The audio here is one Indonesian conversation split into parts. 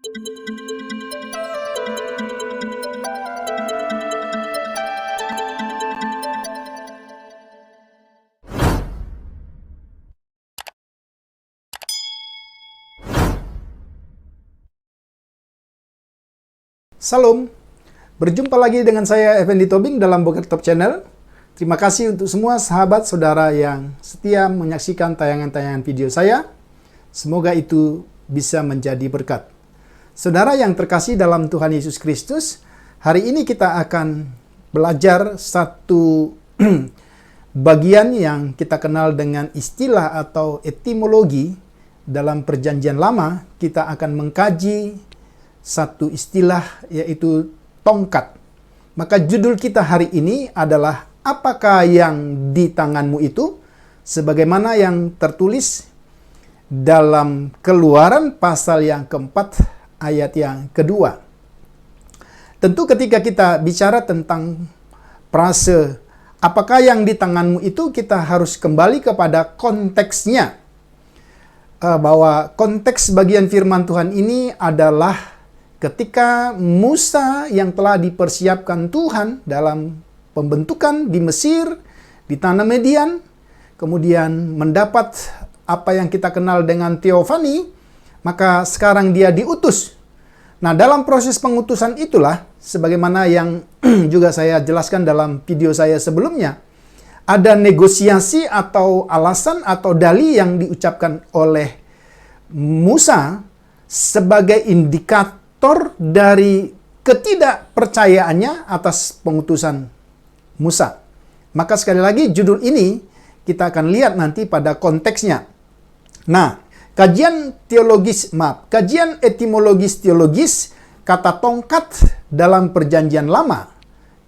Salam, berjumpa lagi dengan saya Effendi Tobing dalam Boker Top Channel. Terima kasih untuk semua sahabat saudara yang setia menyaksikan tayangan-tayangan video saya. Semoga itu bisa menjadi berkat. Saudara yang terkasih dalam Tuhan Yesus Kristus, hari ini kita akan belajar satu bagian yang kita kenal dengan istilah atau etimologi. Dalam Perjanjian Lama, kita akan mengkaji satu istilah, yaitu tongkat. Maka judul kita hari ini adalah apakah yang di tanganmu itu, sebagaimana yang tertulis dalam Keluaran pasal yang keempat ayat yang kedua. Tentu ketika kita bicara tentang frase apakah yang di tanganmu itu, kita harus kembali kepada konteksnya, bahwa konteks bagian firman Tuhan ini adalah ketika Musa yang telah dipersiapkan Tuhan dalam pembentukan di Mesir, di tanah Median, kemudian mendapat apa yang kita kenal dengan teofani, maka sekarang dia diutus. Nah, dalam proses pengutusan itulah, sebagaimana yang juga saya jelaskan dalam video saya sebelumnya, ada negosiasi atau alasan atau dalih yang diucapkan oleh Musa sebagai indikator dari ketidakpercayaannya atas pengutusan Musa. Maka sekali lagi judul ini kita akan lihat nanti pada konteksnya. Nah, kajian etimologis teologis kata tongkat dalam Perjanjian Lama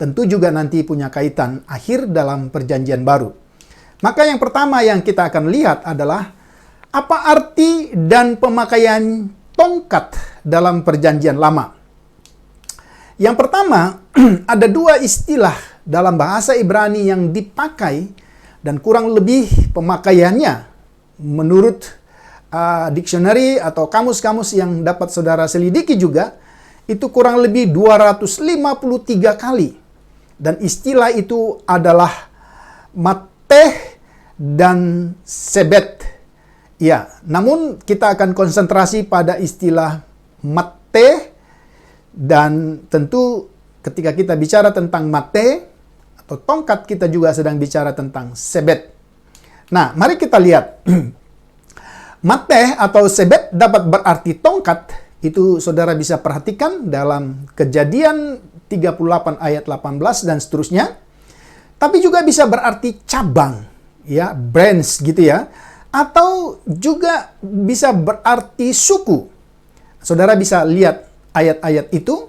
tentu juga nanti punya kaitan akhir dalam Perjanjian Baru. Maka yang pertama yang kita akan lihat adalah apa arti dan pemakaian tongkat dalam Perjanjian Lama. Yang pertama, ada dua istilah dalam bahasa Ibrani yang dipakai dan kurang lebih pemakaiannya menurut dictionary atau kamus-kamus yang dapat saudara selidiki juga, itu kurang lebih 253 kali. Dan istilah itu adalah mateh dan sebet. Ya, namun kita akan konsentrasi pada istilah mate, dan tentu ketika kita bicara tentang mate atau tongkat, kita juga sedang bicara tentang sebet. Nah, mari kita lihat. Mate atau sebet dapat berarti tongkat, itu saudara bisa perhatikan dalam Kejadian 38 ayat 18 dan seterusnya. Tapi juga bisa berarti cabang, ya, branch gitu ya. Atau juga bisa berarti suku. Saudara bisa lihat ayat-ayat itu,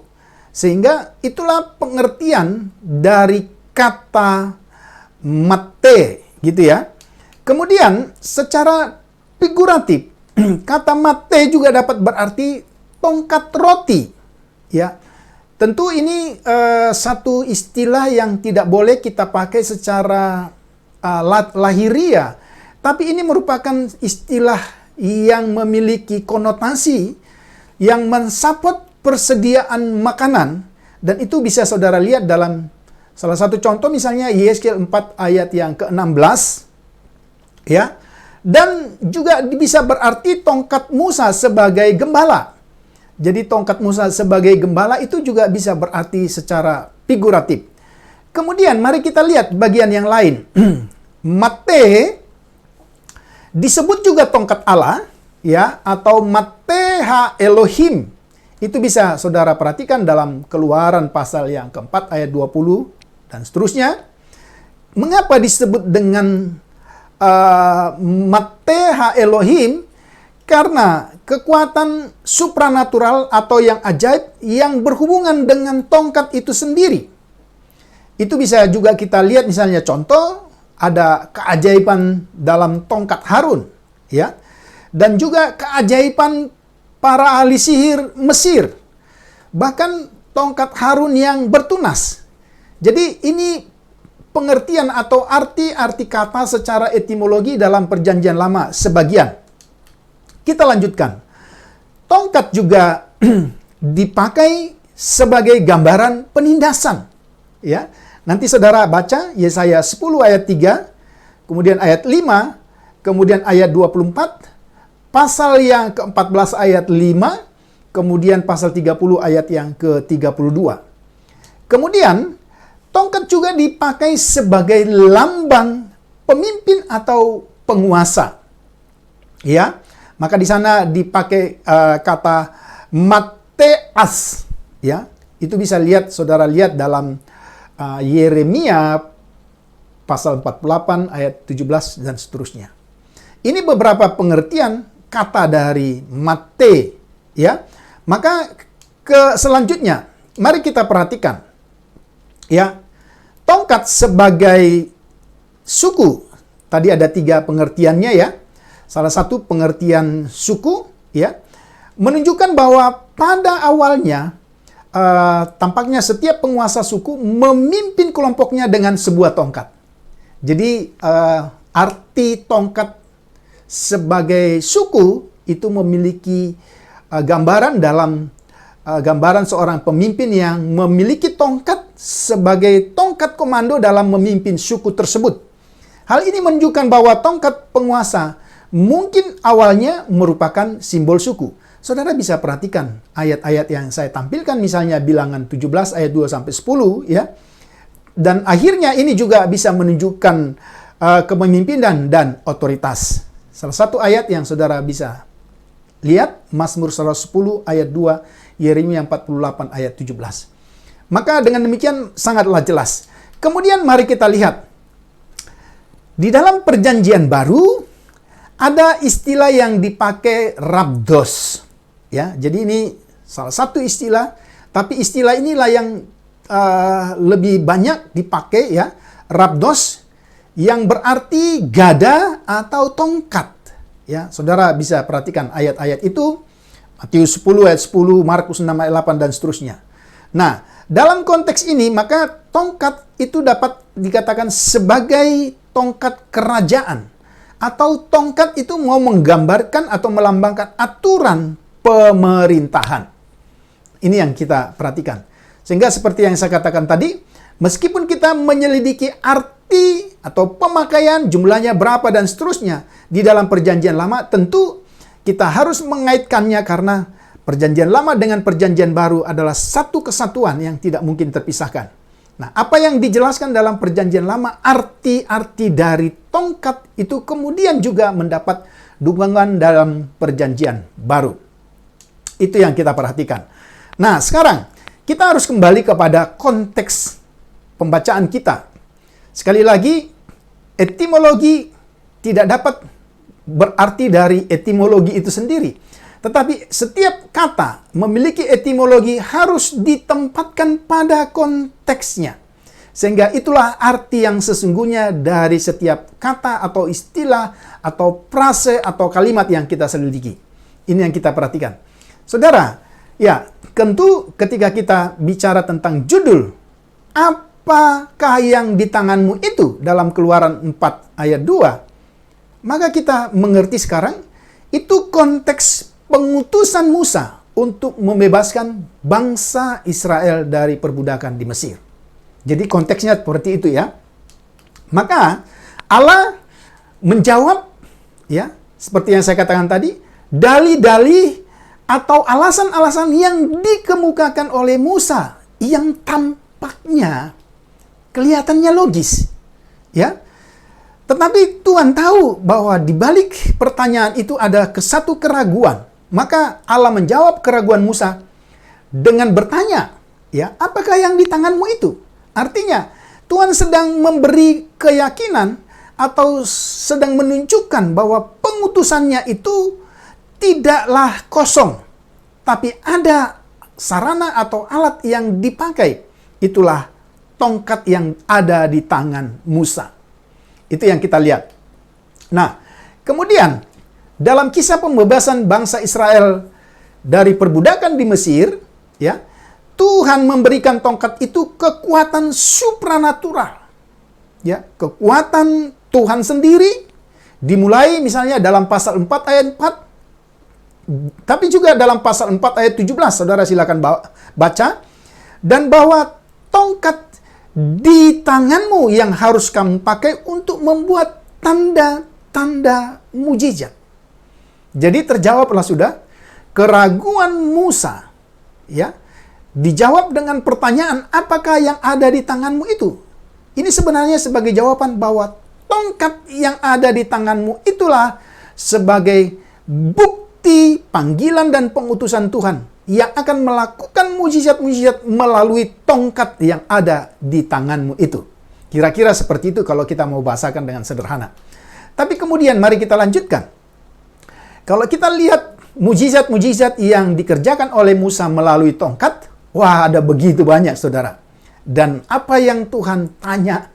sehingga itulah pengertian dari kata mate, gitu ya. Kemudian secara figuratif, kata mate juga dapat berarti tongkat roti, ya. Tentu ini satu istilah yang tidak boleh kita pakai secara lahiriah. Tapi ini merupakan istilah yang memiliki konotasi yang mensupport persediaan makanan. Dan itu bisa saudara lihat dalam salah satu contoh, misalnya Yeskiel 4 ayat yang ke-16. Ya. Dan juga bisa berarti tongkat Musa sebagai gembala. Jadi tongkat Musa sebagai gembala itu juga bisa berarti secara figuratif. Kemudian mari kita lihat bagian yang lain. Mate disebut juga tongkat Allah, ya, atau Mateha Elohim. Itu bisa saudara perhatikan dalam Keluaran pasal yang keempat ayat 20 dan seterusnya. Mengapa disebut dengan Mateha Elohim? Karena kekuatan supranatural atau yang ajaib yang berhubungan dengan tongkat itu sendiri. Itu bisa juga kita lihat, misalnya contoh, ada keajaiban dalam tongkat Harun, ya, dan juga keajaiban para ahli sihir Mesir, bahkan tongkat Harun yang bertunas. Jadi ini pengertian atau arti-arti kata secara etimologi dalam Perjanjian Lama sebagian. Kita lanjutkan. Tongkat juga dipakai sebagai gambaran penindasan. Ya. Nanti saudara baca Yesaya 10 ayat 3, kemudian ayat 5, kemudian ayat 24, pasal yang ke-14 ayat 5, kemudian pasal 30 ayat yang ke-32. Kemudian tongkat juga dipakai sebagai lambang pemimpin atau penguasa. Ya. Maka di sana dipakai kata mateas, ya. Itu bisa saudara lihat dalam Yeremia pasal 48 ayat 17 dan seterusnya. Ini beberapa pengertian kata dari mate, ya. Maka selanjutnya mari kita perhatikan, ya. Tongkat sebagai suku. Tadi ada 3 pengertiannya, ya. Salah satu pengertian suku, ya, menunjukkan bahwa pada awalnya tampaknya setiap penguasa suku memimpin kelompoknya dengan sebuah tongkat. Jadi arti tongkat sebagai suku itu memiliki gambaran dalam gambaran seorang pemimpin yang memiliki tongkat sebagai tongkat komando dalam memimpin suku tersebut. Hal ini menunjukkan bahwa tongkat penguasa mungkin awalnya merupakan simbol suku. Saudara bisa perhatikan ayat-ayat yang saya tampilkan, misalnya Bilangan 17 ayat 2-10, ya. Dan akhirnya ini juga bisa menunjukkan kepemimpinan dan otoritas. Salah satu ayat yang saudara bisa lihat, Mazmur 110 ayat 2, Yeremia 48 ayat 17. Maka dengan demikian sangatlah jelas. Kemudian mari kita lihat. Di dalam perjanjian baru, ada istilah yang dipakai rabdos. Ya, jadi ini salah satu istilah, tapi istilah inilah yang lebih banyak dipakai, ya, rabdos, yang berarti gada atau tongkat. Ya, saudara bisa perhatikan ayat-ayat itu, Matius 10 ayat 10, Markus 6 ayat 8 dan seterusnya. Nah, dalam konteks ini maka tongkat itu dapat dikatakan sebagai tongkat kerajaan, atau tongkat itu mau menggambarkan atau melambangkan aturan pemerintahan. Ini yang kita perhatikan. Sehingga seperti yang saya katakan tadi, meskipun kita menyelidiki arti atau pemakaian, jumlahnya berapa dan seterusnya di dalam perjanjian lama, tentu kita harus mengaitkannya karena perjanjian lama dengan perjanjian baru adalah satu kesatuan yang tidak mungkin terpisahkan. Nah, apa yang dijelaskan dalam perjanjian lama, arti-arti dari tongkat itu kemudian juga mendapat dukungan dalam perjanjian baru. Itu yang kita perhatikan. Nah, sekarang kita harus kembali kepada konteks pembacaan kita. Sekali lagi, etimologi tidak dapat berarti dari etimologi itu sendiri. Tetapi setiap kata memiliki etimologi harus ditempatkan pada konteksnya. Sehingga itulah arti yang sesungguhnya dari setiap kata atau istilah atau frase atau kalimat yang kita selidiki. Ini yang kita perhatikan. Saudara, ya, tentu ketika kita bicara tentang judul, apakah yang di tanganmu itu dalam Keluaran 4 ayat 2, maka kita mengerti sekarang itu konteks pengutusan Musa untuk membebaskan bangsa Israel dari perbudakan di Mesir. Jadi konteksnya seperti itu, ya. Maka Allah menjawab, ya, seperti yang saya katakan tadi, dalih-dalih atau alasan-alasan yang dikemukakan oleh Musa yang tampaknya kelihatannya logis, ya. Tetapi Tuhan tahu bahwa di balik pertanyaan itu ada satu keraguan. Maka Allah menjawab keraguan Musa dengan bertanya, ya, apakah yang di tanganmu itu? Artinya, Tuhan sedang memberi keyakinan atau sedang menunjukkan bahwa pengutusannya itu tidaklah kosong, tapi ada sarana atau alat yang dipakai. Itulah tongkat yang ada di tangan Musa. Itu yang kita lihat. Nah, kemudian dalam kisah pembebasan bangsa Israel dari perbudakan di Mesir, ya, Tuhan memberikan tongkat itu kekuatan supranatural. Ya, kekuatan Tuhan sendiri dimulai misalnya dalam pasal 4 ayat 4. Tapi juga dalam pasal 4 ayat 17, saudara silakan baca. Dan bahwa tongkat di tanganmu yang harus kamu pakai untuk membuat tanda-tanda mujizat. Jadi terjawablah sudah keraguan Musa, ya, dijawab dengan pertanyaan, apakah yang ada di tanganmu itu? Ini sebenarnya sebagai jawaban bahwa tongkat yang ada di tanganmu itulah sebagai bukti panggilan dan pengutusan Tuhan yang akan melakukan mujizat-mujizat melalui tongkat yang ada di tanganmu itu. Kira-kira seperti itu kalau kita mau bahasakan dengan sederhana. Tapi kemudian mari kita lanjutkan. Kalau kita lihat mujizat-mujizat yang dikerjakan oleh Musa melalui tongkat, wah, ada begitu banyak, saudara. Dan apa yang Tuhan tanya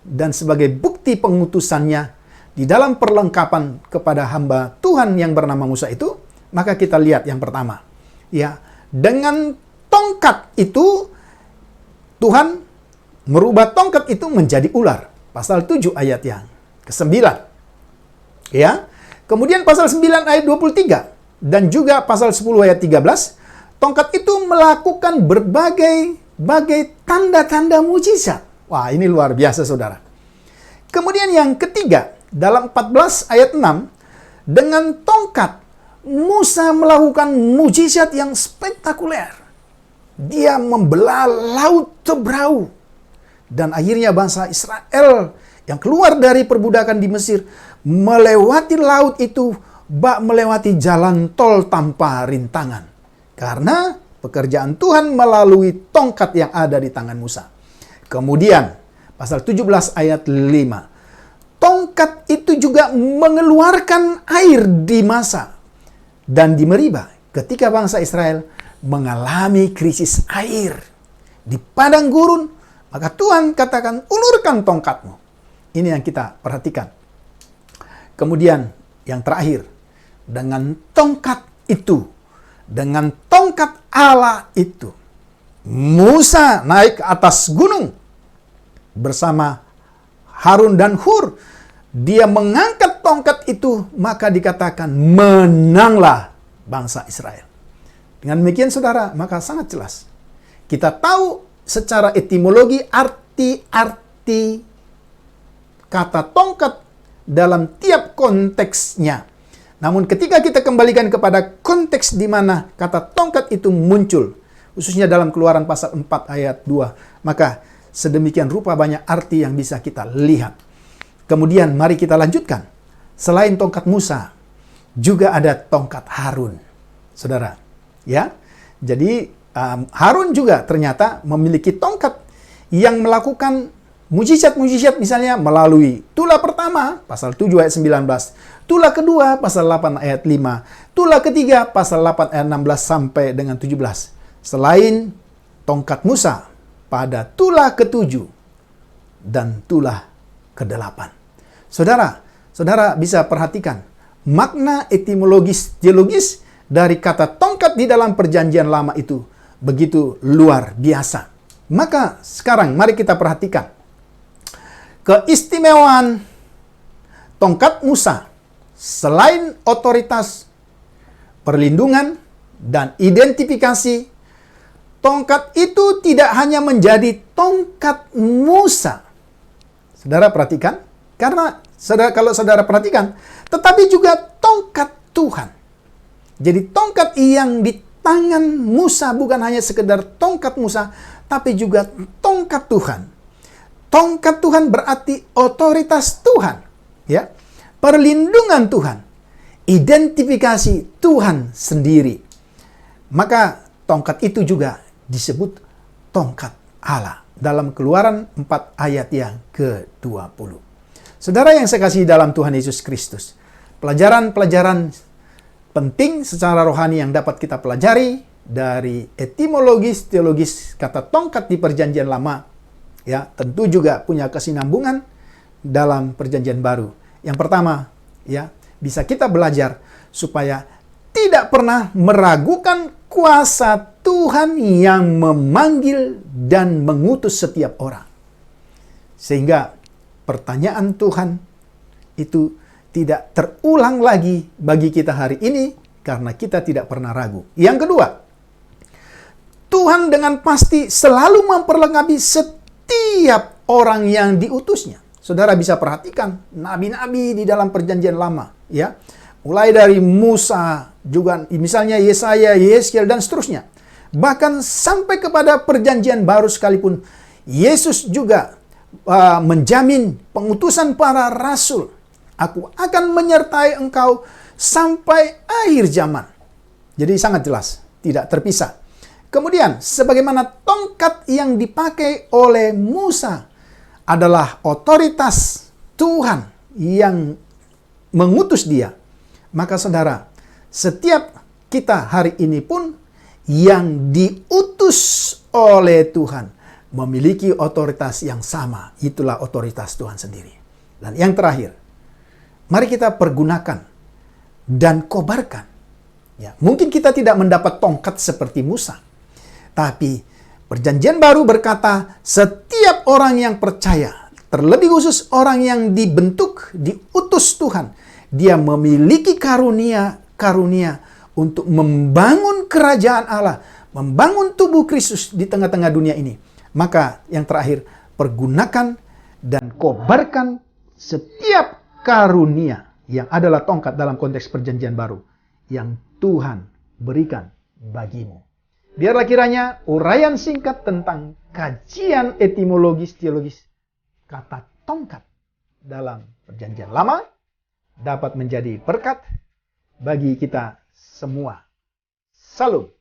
dan sebagai bukti pengutusannya di dalam perlengkapan kepada hamba Tuhan yang bernama Musa itu, maka kita lihat yang pertama. Ya, dengan tongkat itu Tuhan merubah tongkat itu menjadi ular. Pasal 7 ayat yang ke-9. Ya. Kemudian pasal 9 ayat 23 dan juga pasal 10 ayat 13, tongkat itu melakukan berbagai tanda-tanda mujizat. Wah, ini luar biasa, saudara. Kemudian yang ketiga, dalam 14 ayat 6, dengan tongkat Musa melakukan mujizat yang spektakuler. Dia membelah laut Tebrau. Dan akhirnya bangsa Israel yang keluar dari perbudakan di Mesir melewati laut itu, melewati jalan tol tanpa rintangan. Karena pekerjaan Tuhan melalui tongkat yang ada di tangan Musa. Kemudian, pasal 17 ayat 5. Tongkat itu juga mengeluarkan air di Masa dan di Meriba ketika bangsa Israel mengalami krisis air di padang gurun. Maka Tuhan katakan, ulurkan tongkatmu. Ini yang kita perhatikan. Kemudian yang terakhir, dengan tongkat itu, dengan tongkat Allah itu, Musa naik ke atas gunung bersama Harun dan Hur. Dia mengangkat tongkat itu, maka dikatakan menanglah bangsa Israel. Dengan demikian, saudara, maka sangat jelas. Kita tahu secara etimologi arti-arti kata tongkat dalam tiap konteksnya. Namun ketika kita kembalikan kepada konteks di mana kata tongkat itu muncul, khususnya dalam Keluaran pasal 4 ayat 2, maka sedemikian rupa banyak arti yang bisa kita lihat. Kemudian mari kita lanjutkan. Selain tongkat Musa, juga ada tongkat Harun. Saudara, ya. Jadi Harun juga ternyata memiliki tongkat yang melakukan mujizat-mujizat, misalnya melalui tulah pertama, pasal 7 ayat 19. Tulah kedua, pasal 8 ayat 5. Tulah ketiga, pasal 8 ayat 16 sampai dengan 17. Selain tongkat Musa, pada tulah ke-7 dan tulah ke-8. Saudara bisa perhatikan makna etimologis teologis dari kata tongkat di dalam perjanjian lama itu begitu luar biasa. Maka sekarang mari kita perhatikan keistimewaan tongkat Musa. Selain otoritas, perlindungan, dan identifikasi, tongkat itu tidak hanya menjadi tongkat Musa. Saudara perhatikan, karena kalau saudara perhatikan, tetapi juga tongkat Tuhan. Jadi tongkat yang di tangan Musa bukan hanya sekedar tongkat Musa, tapi juga tongkat Tuhan. Tongkat Tuhan berarti otoritas Tuhan, ya. Perlindungan Tuhan, identifikasi Tuhan sendiri. Maka tongkat itu juga disebut tongkat Allah dalam Keluaran 4 ayat yang ke-20. Saudara yang saya kasih dalam Tuhan Yesus Kristus, pelajaran-pelajaran penting secara rohani yang dapat kita pelajari dari etimologis teologis kata tongkat di perjanjian lama, ya, tentu juga punya kesinambungan dalam perjanjian baru. Yang pertama, ya, bisa kita belajar supaya tidak pernah meragukan kuasa Tuhan yang memanggil dan mengutus setiap orang. Sehingga pertanyaan Tuhan itu tidak terulang lagi bagi kita hari ini karena kita tidak pernah ragu. Yang kedua, Tuhan dengan pasti selalu memperlengkapi setiap orang yang diutusnya. Saudara bisa perhatikan nabi-nabi di dalam perjanjian lama, ya. Mulai dari Musa, juga misalnya Yesaya, Yeskiel, dan seterusnya. Bahkan sampai kepada perjanjian baru sekalipun, Yesus juga menjamin pengutusan para rasul. Aku akan menyertai engkau sampai akhir zaman. Jadi sangat jelas, tidak terpisah. Kemudian, sebagaimana tongkat yang dipakai oleh Musa adalah otoritas Tuhan yang mengutus dia, maka saudara, setiap kita hari ini pun yang diutus oleh Tuhan memiliki otoritas yang sama. Itulah otoritas Tuhan sendiri. Dan yang terakhir, mari kita pergunakan dan kobarkan. Ya, mungkin kita tidak mendapat tongkat seperti Musa, tapi Perjanjian Baru berkata, setiap orang yang percaya, terlebih khusus orang yang dibentuk, diutus Tuhan, dia memiliki karunia untuk membangun kerajaan Allah, membangun tubuh Kristus di tengah-tengah dunia ini. Maka yang terakhir, pergunakan dan kobarkan setiap karunia yang adalah tongkat dalam konteks Perjanjian Baru yang Tuhan berikan bagimu. Biarlah kiranya uraian singkat tentang kajian etimologis teologis kata tongkat dalam Perjanjian Lama dapat menjadi berkat bagi kita semua. Salam.